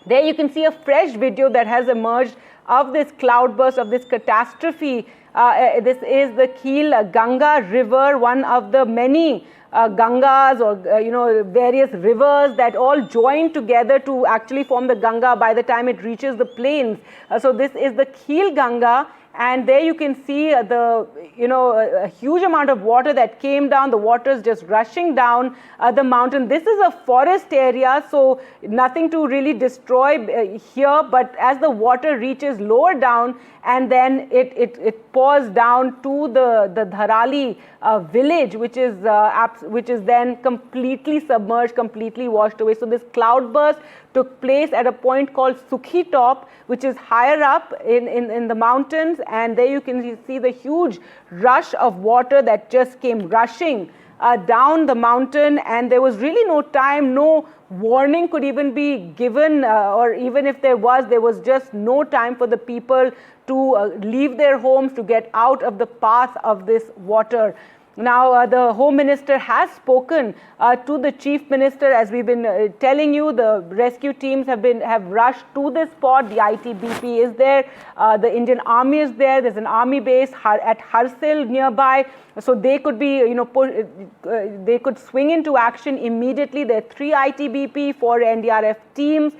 There you can see a fresh video that has emerged of this cloudburst, of this catastrophe. This is the Khil Ganga river, one of the many Gangas or various rivers that all join together to actually form the Ganga by the time it reaches the plains. So this is the Khil Ganga. And there you can see a huge amount of water that came down. The water is just rushing down the mountain. This is a forest area, so nothing to really destroy here. But as the water reaches lower down, and then it pours down to the Dharali village, which is then completely submerged, completely washed away. So this cloudburst took place at a point called Sukhi Top, which is higher up in the mountains, and there you can see the huge rush of water that just came rushing down the mountain, and there was really no time, no warning could even be given, or even if there was just no time for the people to leave their homes, to get out of the path of this water. Now, the Home Minister has spoken to the Chief Minister. As we've been telling you, the rescue teams have rushed to this spot. The ITBP is there. The Indian Army is there. There's an army base at Harsil nearby. So they could be, they could swing into action immediately. There are 3 ITBP, 4 NDRF teams.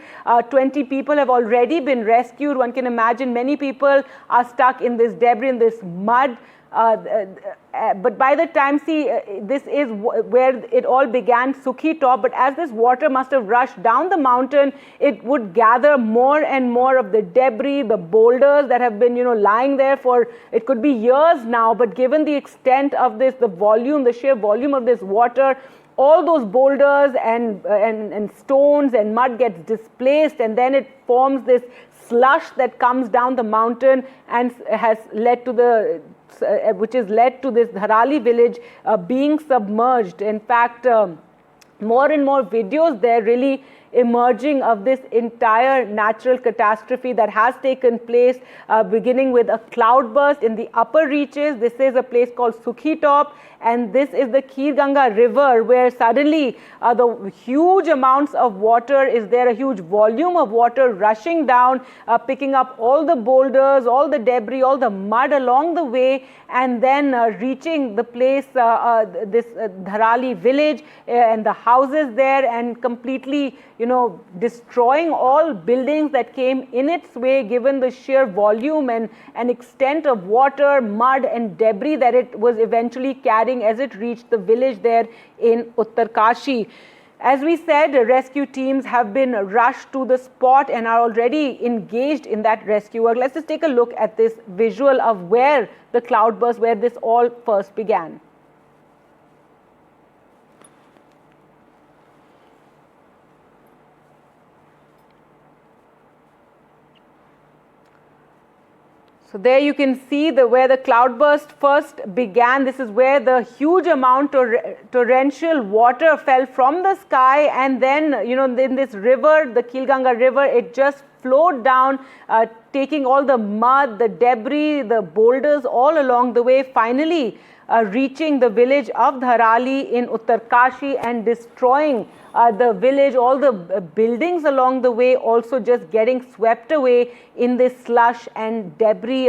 20 people have already been rescued. One can imagine many people are stuck in this debris, in this mud. But by the time, this is where it all began, Sukhi Top. But as this water must have rushed down the mountain, it would gather more and more of the debris, the boulders that have been, lying there for, it could be years now. But given the extent of this, the volume, the sheer volume of this water, all those boulders and stones and mud gets displaced, and then it forms this slush that comes down the mountain and has led to which has led to this Dharali village being submerged. In fact, more and more videos there really emerging of this entire natural catastrophe that has taken place, beginning with a cloudburst in the upper reaches. This is a place called Sukhi Top, and this is the Khir Ganga river, where suddenly the huge amounts of water is there, a huge volume of water rushing down, picking up all the boulders, all the debris, all the mud along the way, and then reaching the place, this Dharali village and the houses there, and completely destroying all buildings that came in its way, given the sheer volume and extent of water, mud and debris that it was eventually carrying as it reached the village there in Uttarkashi. As we said, rescue teams have been rushed to the spot and are already engaged in that rescue work. Let's just take a look at this visual of where the cloudburst, where this all first began. So there you can see where the cloudburst first began. This is where the huge amount of torrential water fell from the sky, and then in this river, the Khil Ganga river, it just flowed down, taking all the mud, the debris, the boulders all along the way, finally reaching the village of Dharali in Uttarkashi and destroying the village, all the buildings along the way also just getting swept away in this slush and debris.